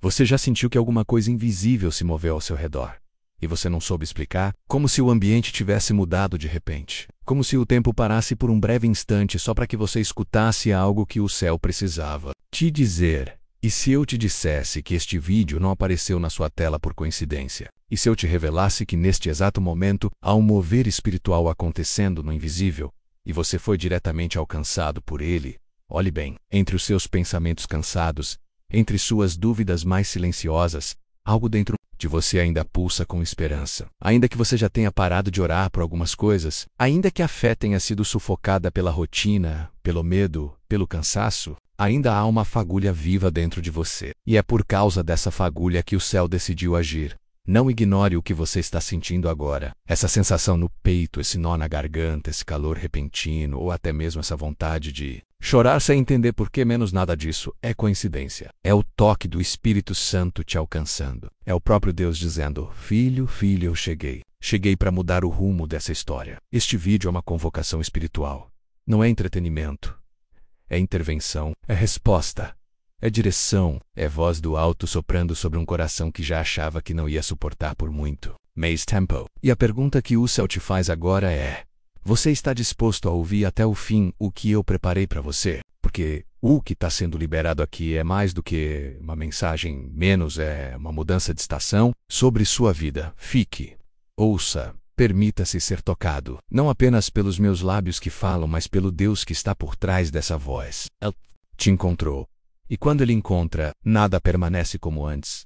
Você já sentiu que alguma coisa invisível se moveu ao seu redor? E você não soube explicar? Como se o ambiente tivesse mudado de repente. Como se o tempo parasse por um breve instante só para que você escutasse algo que o céu precisava te dizer. E se eu te dissesse que este vídeo não apareceu na sua tela por coincidência? E se eu te revelasse que neste exato momento há um mover espiritual acontecendo no invisível, e você foi diretamente alcançado por ele? Olhe bem, entre os seus pensamentos cansados, entre suas dúvidas mais silenciosas, algo dentro de você ainda pulsa com esperança. Ainda que você já tenha parado de orar por algumas coisas, ainda que a fé tenha sido sufocada pela rotina, pelo medo, pelo cansaço, ainda há uma fagulha viva dentro de você. E é por causa dessa fagulha que o céu decidiu agir. Não ignore o que você está sentindo agora. Essa sensação no peito, esse nó na garganta, esse calor repentino, ou até mesmo essa vontade de chorar sem entender por que menos nada disso é coincidência. É o toque do Espírito Santo te alcançando. É o próprio Deus dizendo: filho, filho, eu cheguei. Cheguei para mudar o rumo dessa história. Este vídeo é uma convocação espiritual. Não é entretenimento. É intervenção. É resposta. É direção. É voz do alto soprando sobre um coração que já achava que não ia suportar por muito. Mace Tempo. E a pergunta que o céu te faz agora é: você está disposto a ouvir até o fim o que eu preparei para você? Porque o que está sendo liberado aqui é mais do que uma mensagem, menos é uma mudança de estação sobre sua vida. Fique. Ouça. Permita-se ser tocado, não apenas pelos meus lábios que falam, mas pelo Deus que está por trás dessa voz. Ele te encontrou. E quando ele encontra, nada permanece como antes.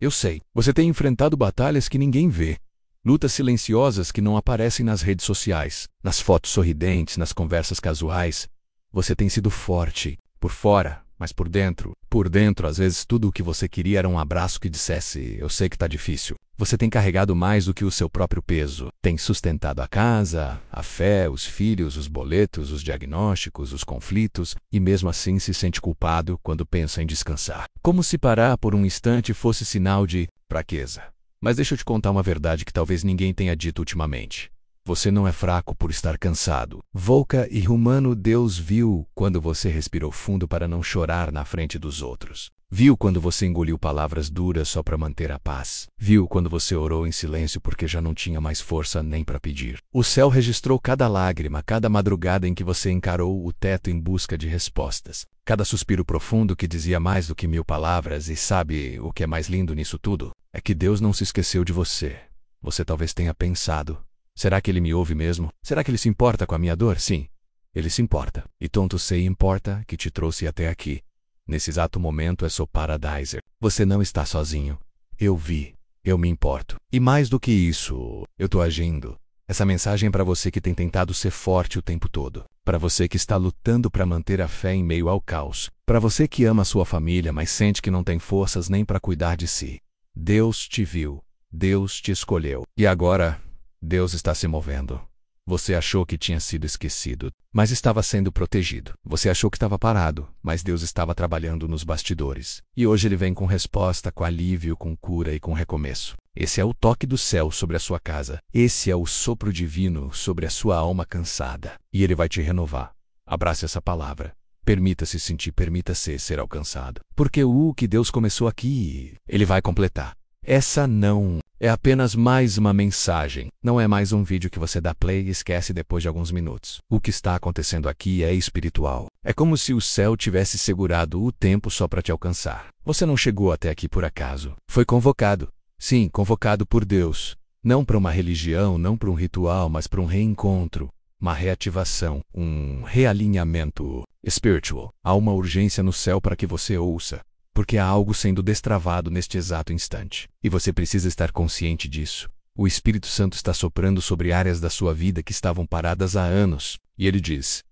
Eu sei, você tem enfrentado batalhas que ninguém vê. Lutas silenciosas que não aparecem nas redes sociais, nas fotos sorridentes, nas conversas casuais. Você tem sido forte, por fora, mas por dentro. Por dentro, às vezes, tudo o que você queria era um abraço que dissesse: eu sei que tá difícil. Você tem carregado mais do que o seu próprio peso. Tem sustentado a casa, a fé, os filhos, os boletos, os diagnósticos, os conflitos, e mesmo assim se sente culpado quando pensa em descansar. Como se parar por um instante fosse sinal de fraqueza. Mas deixa eu te contar uma verdade que talvez ninguém tenha dito ultimamente. Você não é fraco por estar cansado. Volca e humano, Deus viu quando você respirou fundo para não chorar na frente dos outros. Viu quando você engoliu palavras duras só para manter a paz. Viu quando você orou em silêncio porque já não tinha mais força nem para pedir. O céu registrou cada lágrima, cada madrugada em que você encarou o teto em busca de respostas. Cada suspiro profundo que dizia mais do que 1000 palavras. E sabe o que é mais lindo nisso tudo? É que Deus não se esqueceu de você. Você talvez tenha pensado: será que ele me ouve mesmo? Será que ele se importa com a minha dor? Sim, ele se importa. E tonto sei importa que te trouxe até aqui. Nesse exato momento é seu Paradiser. Você não está sozinho. Eu vi. Eu me importo. E mais do que isso, eu tô agindo. Essa mensagem é para você que tem tentado ser forte o tempo todo. Para você que está lutando para manter a fé em meio ao caos. Para você que ama sua família, mas sente que não tem forças nem para cuidar de si. Deus te viu. Deus te escolheu. E agora, Deus está se movendo. Você achou que tinha sido esquecido, mas estava sendo protegido. Você achou que estava parado, mas Deus estava trabalhando nos bastidores. E hoje ele vem com resposta, com alívio, com cura e com recomeço. Esse é o toque do céu sobre a sua casa. Esse é o sopro divino sobre a sua alma cansada. E ele vai te renovar. Abrace essa palavra. Permita-se sentir, permita-se ser alcançado. Porque o que Deus começou aqui, ele vai completar. Essa não é apenas mais uma mensagem. Não é mais um vídeo que você dá play e esquece depois de alguns minutos. O que está acontecendo aqui é espiritual. É como se o céu tivesse segurado o tempo só para te alcançar. Você não chegou até aqui por acaso. Foi convocado. Sim, convocado por Deus. Não para uma religião, não para um ritual, mas para um reencontro, uma reativação, um realinhamento espiritual. Há uma urgência no céu para que você ouça. Porque há algo sendo destravado neste exato instante. E você precisa estar consciente disso. O Espírito Santo está soprando sobre áreas da sua vida que estavam paradas há anos. E ele diz: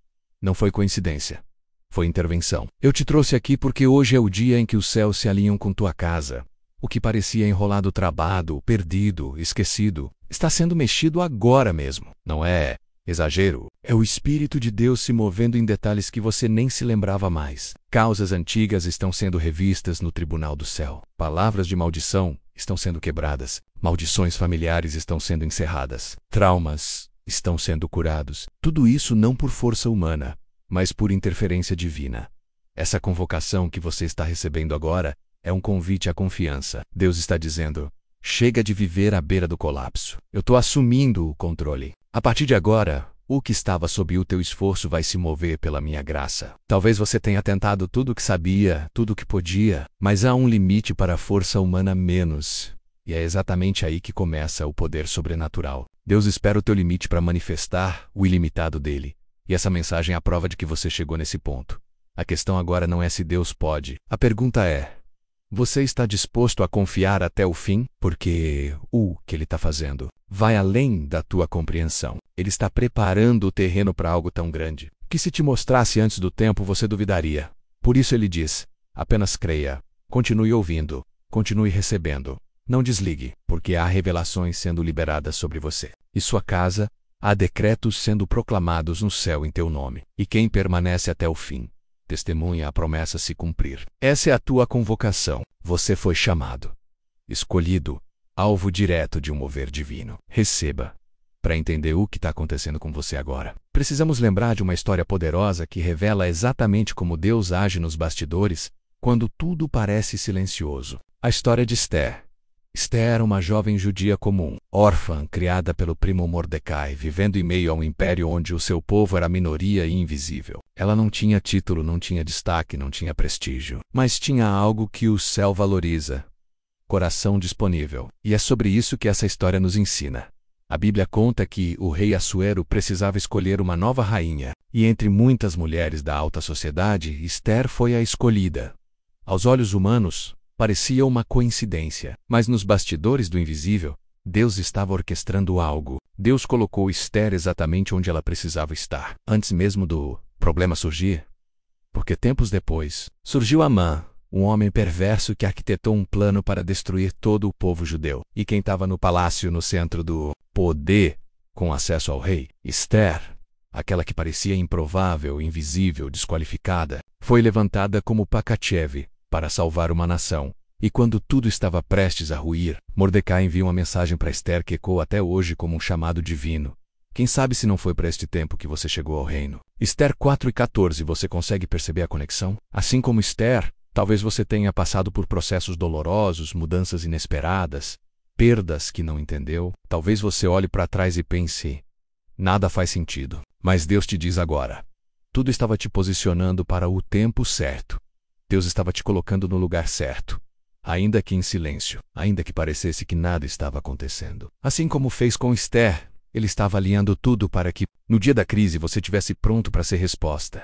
não foi coincidência. Foi intervenção. Eu te trouxe aqui porque hoje é o dia em que os céus se alinham com tua casa. O que parecia enrolado, travado, perdido, esquecido, está sendo mexido agora mesmo. Não é exagero. É o Espírito de Deus se movendo em detalhes que você nem se lembrava mais. Causas antigas estão sendo revistas no tribunal do céu. Palavras de maldição estão sendo quebradas. Maldições familiares estão sendo encerradas. Traumas estão sendo curados. Tudo isso não por força humana, mas por interferência divina. Essa convocação que você está recebendo agora É um convite à confiança. Deus está dizendo: chega de viver à beira do colapso. Eu estou assumindo o controle. A partir de agora, o que estava sob o teu esforço vai se mover pela minha graça. Talvez você tenha tentado tudo o que sabia, tudo o que podia, mas há um limite para a força humana menos. E é exatamente aí que começa o poder sobrenatural. Deus espera o teu limite para manifestar o ilimitado dele. E essa mensagem é a prova de que você chegou nesse ponto. A questão agora não é se Deus pode. A pergunta é: você está disposto a confiar até o fim? Porque o que ele está fazendo vai além da tua compreensão. Ele está preparando o terreno para algo tão grande que, se te mostrasse antes do tempo, você duvidaria. Por isso ele diz: apenas creia, continue ouvindo, continue recebendo. Não desligue, porque há revelações sendo liberadas sobre você. E sua casa, há decretos sendo proclamados no céu em teu nome. E quem permanece até o fim testemunha a promessa se cumprir. Essa é a tua convocação. Você foi chamado, escolhido, alvo direto de um mover divino. Receba. Para entender o que está acontecendo com você agora, precisamos lembrar de uma história poderosa que revela exatamente como Deus age nos bastidores quando tudo parece silencioso. A história de Esther. Esther era uma jovem judia comum, órfã, criada pelo primo Mordecai, vivendo em meio a um império onde o seu povo era minoria e invisível. Ela não tinha título, não tinha destaque, não tinha prestígio, mas tinha algo que o céu valoriza: coração disponível. E é sobre isso que essa história nos ensina. A Bíblia conta que o rei Assuero precisava escolher uma nova rainha, e entre muitas mulheres da alta sociedade, Esther foi a escolhida. Aos olhos humanos, parecia uma coincidência, mas nos bastidores do invisível, Deus estava orquestrando algo. Deus colocou Esther exatamente onde ela precisava estar, antes mesmo do problema surgir. Porque tempos depois, surgiu Amã, um homem perverso que arquitetou um plano para destruir todo o povo judeu. E quem estava no palácio no centro do poder, com acesso ao rei? Esther, aquela que parecia improvável, invisível, desqualificada, foi levantada como Pacatcheve para salvar uma nação. E quando tudo estava prestes a ruir, Mordecai envia uma mensagem para Esther que ecoa até hoje como um chamado divino. Quem sabe se não foi para este tempo que você chegou ao reino? Esther 4:14, você consegue perceber a conexão? Assim como Esther, talvez você tenha passado por processos dolorosos, mudanças inesperadas, perdas que não entendeu. Talvez você olhe para trás e pense: nada faz sentido. Mas Deus te diz agora: tudo estava te posicionando para o tempo certo. Deus estava te colocando no lugar certo. Ainda que em silêncio, ainda que parecesse que nada estava acontecendo. Assim como fez com Esther, ele estava alinhando tudo para que, no dia da crise, você estivesse pronto para ser resposta.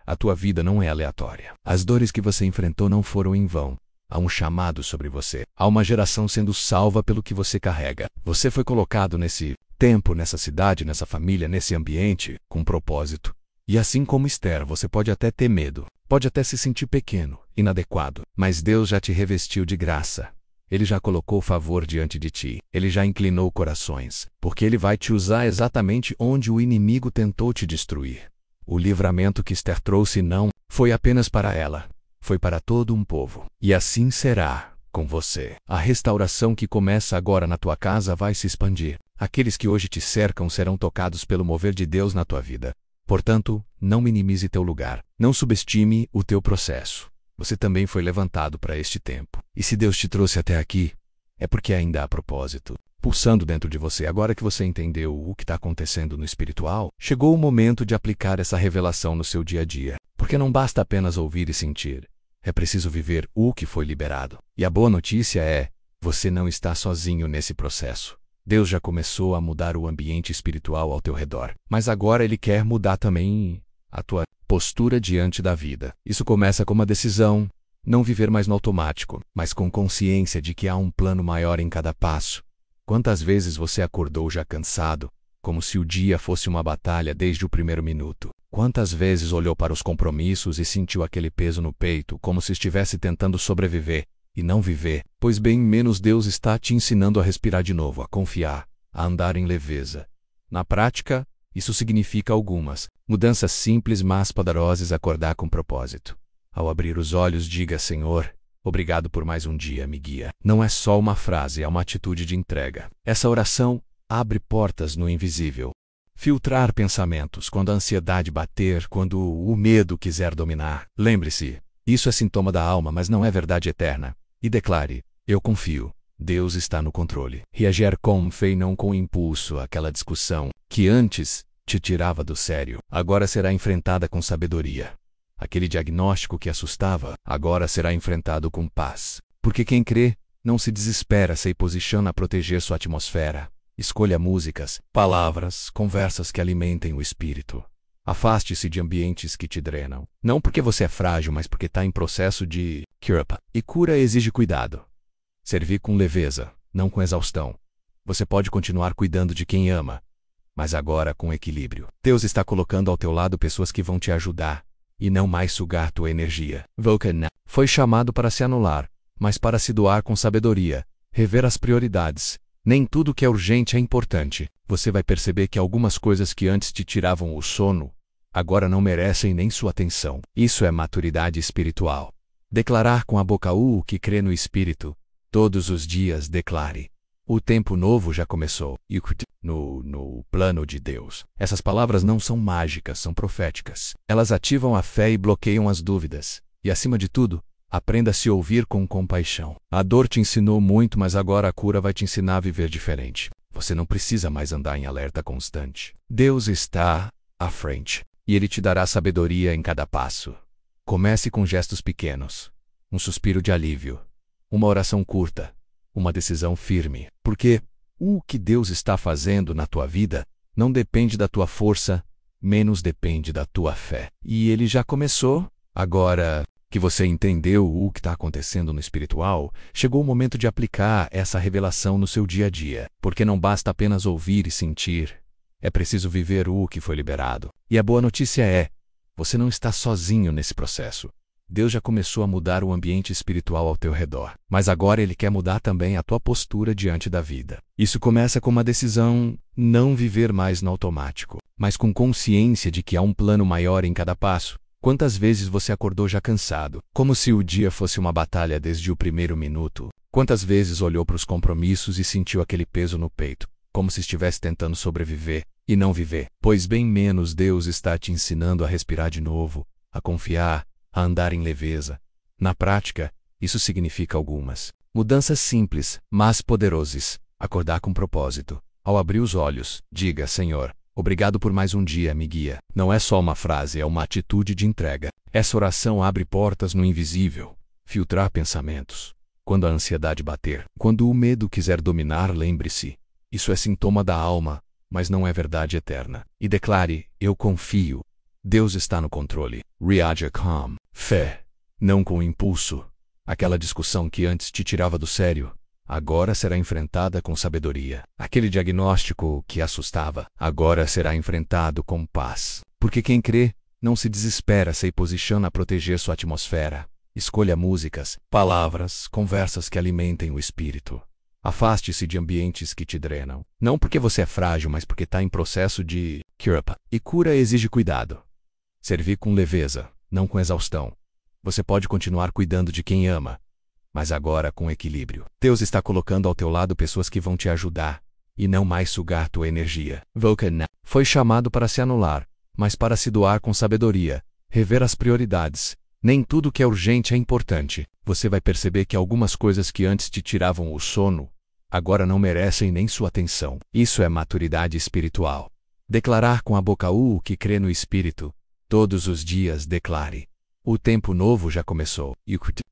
A tua vida não é aleatória. As dores que você enfrentou não foram em vão. Há um chamado sobre você. Há uma geração sendo salva pelo que você carrega. Você foi colocado nesse tempo, nessa cidade, nessa família, nesse ambiente, com propósito. E assim como Esther, você pode até ter medo, pode até se sentir pequeno, inadequado, mas Deus já te revestiu de graça. Ele já colocou favor diante de ti. Ele já inclinou corações, porque Ele vai te usar exatamente onde o inimigo tentou te destruir. O livramento que Esther trouxe não foi apenas para ela, foi para todo um povo. E assim será com você. A restauração que começa agora na tua casa vai se expandir. Aqueles que hoje te cercam serão tocados pelo mover de Deus na tua vida. Portanto, não minimize teu lugar. Não subestime o teu processo. Você também foi levantado para este tempo. E se Deus te trouxe até aqui, é porque ainda há propósito pulsando dentro de você. Agora que você entendeu o que está acontecendo no espiritual, chegou o momento de aplicar essa revelação no seu dia a dia. Porque não basta apenas ouvir e sentir. É preciso viver o que foi liberado. E a boa notícia é: você não está sozinho nesse processo. Deus já começou a mudar o ambiente espiritual ao teu redor, mas agora Ele quer mudar também a tua postura diante da vida. Isso começa com uma decisão: não viver mais no automático, mas com consciência de que há um plano maior em cada passo. Quantas vezes você acordou já cansado, como se o dia fosse uma batalha desde o primeiro minuto? Quantas vezes olhou para os compromissos e sentiu aquele peso no peito, como se estivesse tentando sobreviver e não viver? Pois bem menos Deus está te ensinando a respirar de novo, a confiar, a andar em leveza. Na prática, isso significa algumas mudanças simples mas poderosas. Acordar com propósito. Ao abrir os olhos, diga: Senhor, obrigado por mais um dia, me guia. Não é só uma frase, é uma atitude de entrega. Essa oração abre portas no invisível. Filtrar pensamentos quando a ansiedade bater, quando o medo quiser dominar. Lembre-se, isso é sintoma da alma, mas não é verdade eterna. e declare: eu confio. Deus está no controle. Reagir com fé e não com impulso. Aquela discussão que antes te tirava do sério, agora será enfrentada com sabedoria. Aquele diagnóstico que assustava, agora será enfrentado com paz. Porque quem crê, não se desespera, se posiciona a proteger sua atmosfera. Escolha músicas, palavras, conversas que alimentem o espírito. Afaste-se de ambientes que te drenam. Não porque você é frágil, mas porque está em processo de cure-up. E cura exige cuidado. Servir com leveza, não com exaustão. Você pode continuar cuidando de quem ama, mas agora com equilíbrio. Deus está colocando ao teu lado pessoas que vão te ajudar, e não mais sugar tua energia. Vulcan foi chamado para se anular, mas para se doar com sabedoria, rever as prioridades. Nem tudo que é urgente é importante. Você vai perceber que algumas coisas que antes te tiravam o sono, agora não merecem nem sua atenção. Isso é maturidade espiritual. Declarar com a boca o que crê no Espírito. Todos os dias declare: o tempo novo já começou. No plano de Deus. Essas palavras não são mágicas, são proféticas. Elas ativam a fé e bloqueiam as dúvidas. E acima de tudo, aprenda a se ouvir com compaixão. A dor te ensinou muito, mas agora a cura vai te ensinar a viver diferente. Você não precisa mais andar em alerta constante. Deus está à frente, e Ele te dará sabedoria em cada passo. Comece com gestos pequenos. Um suspiro de alívio. Uma oração curta. Uma decisão firme. Porque o que Deus está fazendo na tua vida não depende da tua força, menos depende da tua fé. E Ele já começou. Agora que você entendeu o que está acontecendo no espiritual, chegou o momento de aplicar essa revelação no seu dia a dia. Porque não basta apenas ouvir e sentir. É preciso viver o que foi liberado. E a boa notícia é: você não está sozinho nesse processo. Deus já começou a mudar o ambiente espiritual ao teu redor. Mas agora Ele quer mudar também a tua postura diante da vida. Isso começa com uma decisão: não viver mais no automático, mas com consciência de que há um plano maior em cada passo. Quantas vezes você acordou já cansado, como se o dia fosse uma batalha desde o primeiro minuto? Quantas vezes olhou para os compromissos e sentiu aquele peso no peito, como se estivesse tentando sobreviver e não viver? Pois bem menos Deus está te ensinando a respirar de novo, a confiar, a andar em leveza. Na prática, isso significa algumas mudanças simples, mas poderosas. Acordar com propósito. Ao abrir os olhos, diga: Senhor, obrigado por mais um dia, me guia. Não é só uma frase, é uma atitude de entrega. Essa oração abre portas no invisível. Filtrar pensamentos. Quando a ansiedade bater, quando o medo quiser dominar, lembre-se: isso é sintoma da alma, mas não é verdade eterna. E declare: eu confio. Deus está no controle. Reaja com fé, não com impulso. Aquela discussão que antes te tirava do sério, agora será enfrentada com sabedoria. Aquele diagnóstico que assustava, agora será enfrentado com paz. Porque quem crê, não se desespera, se posiciona a proteger sua atmosfera. Escolha músicas, palavras, conversas que alimentem o espírito. Afaste-se de ambientes que te drenam. Não porque você é frágil, mas porque está em processo de cure-up. E cura exige cuidado. Servir com leveza, não com exaustão. Você pode continuar cuidando de quem ama, mas agora com equilíbrio. Deus está colocando ao teu lado pessoas que vão te ajudar, e não mais sugar tua energia. Vulcan foi chamado para se anular, mas para se doar com sabedoria, rever as prioridades. Nem tudo que é urgente é importante. Você vai perceber que algumas coisas que antes te tiravam o sono, agora não merecem nem sua atenção. Isso é maturidade espiritual. Declarar com a boca o que crê no Espírito. Todos os dias declare: o tempo novo já começou.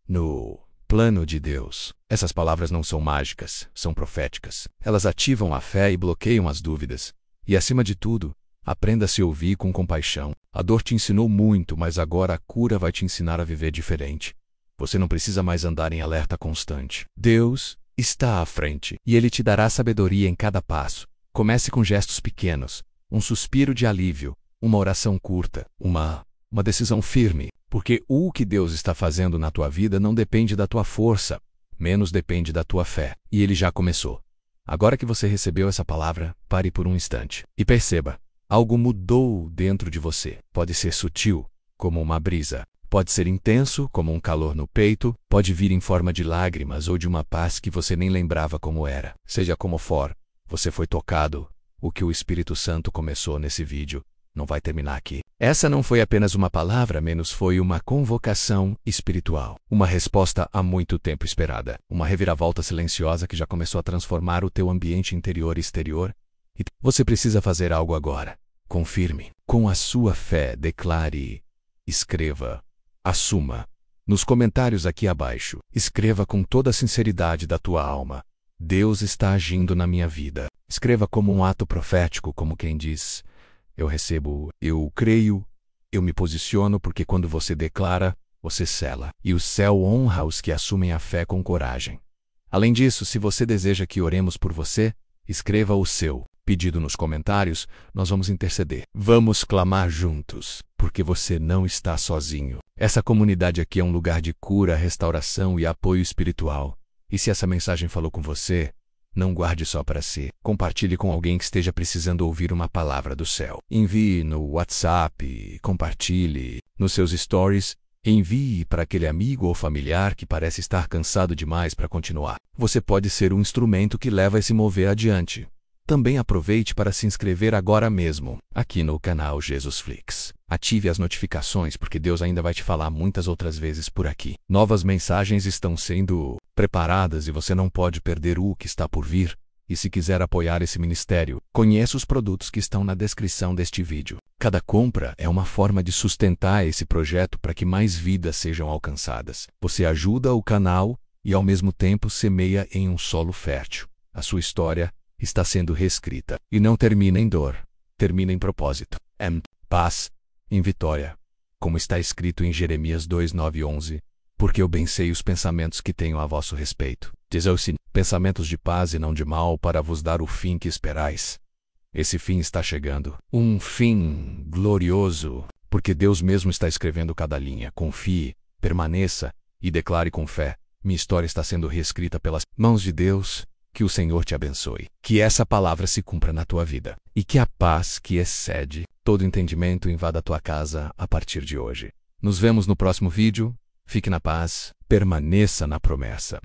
No plano de Deus. Essas palavras não são mágicas, são proféticas. Elas ativam a fé e bloqueiam as dúvidas. E acima de tudo, aprenda a se ouvir com compaixão. A dor te ensinou muito, mas agora a cura vai te ensinar a viver diferente. Você não precisa mais andar em alerta constante. Deus está à frente, e Ele te dará sabedoria em cada passo. Comece com gestos pequenos, um suspiro de alívio, uma oração curta, uma decisão firme. Porque o que Deus está fazendo na tua vida não depende da tua força, menos depende da tua fé. E Ele já começou. Agora que você recebeu essa palavra, pare por um instante e perceba: algo mudou dentro de você. Pode ser sutil, como uma brisa. Pode ser intenso, como um calor no peito. Pode vir em forma de lágrimas ou de uma paz que você nem lembrava como era. Seja como for, você foi tocado. O que o Espírito Santo começou nesse vídeo, não vai terminar aqui. Essa não foi apenas uma palavra, menos foi uma convocação espiritual. Uma resposta há muito tempo esperada. Uma reviravolta silenciosa que já começou a transformar o teu ambiente interior e exterior. E você precisa fazer algo agora. Confirme. Com a sua fé, declare. Escreva. Assuma. Nos comentários aqui abaixo, escreva com toda a sinceridade da tua alma. Deus está agindo na minha vida. Escreva como um ato profético, como quem diz: eu recebo, eu creio, eu me posiciono, porque quando você declara, você sela. E o céu honra os que assumem a fé com coragem. Além disso, se você deseja que oremos por você, escreva o seu pedido nos comentários, nós vamos interceder. Vamos clamar juntos, porque você não está sozinho. Essa comunidade aqui é um lugar de cura, restauração e apoio espiritual. E se essa mensagem falou com você, não guarde só para si. Compartilhe com alguém que esteja precisando ouvir uma palavra do céu. Envie no WhatsApp, compartilhe nos seus stories, envie para aquele amigo ou familiar que parece estar cansado demais para continuar. Você pode ser um instrumento que leva a se mover adiante. Também aproveite para se inscrever agora mesmo, aqui no canal Jesusflix. Ative as notificações, porque Deus ainda vai te falar muitas outras vezes por aqui. Novas mensagens estão sendo preparadas e você não pode perder o que está por vir. E se quiser apoiar esse ministério, conheça os produtos que estão na descrição deste vídeo. Cada compra é uma forma de sustentar esse projeto para que mais vidas sejam alcançadas. Você ajuda o canal e ao mesmo tempo semeia em um solo fértil. A sua história está sendo reescrita. E não termina em dor, termina em propósito. Paz, em vitória. Como está escrito em Jeremias 2:9-11, porque eu bem sei os pensamentos que tenho a vosso respeito. Diz o Senhor, pensamentos de paz e não de mal, para vos dar o fim que esperais. Esse fim está chegando. Um fim glorioso, porque Deus mesmo está escrevendo cada linha. Confie, permaneça e declare com fé. Minha história está sendo reescrita pelas mãos de Deus. Que o Senhor te abençoe. Que essa palavra se cumpra na tua vida. E que a paz que excede todo entendimento invada a tua casa a partir de hoje. Nos vemos no próximo vídeo. Fique na paz. Permaneça na promessa.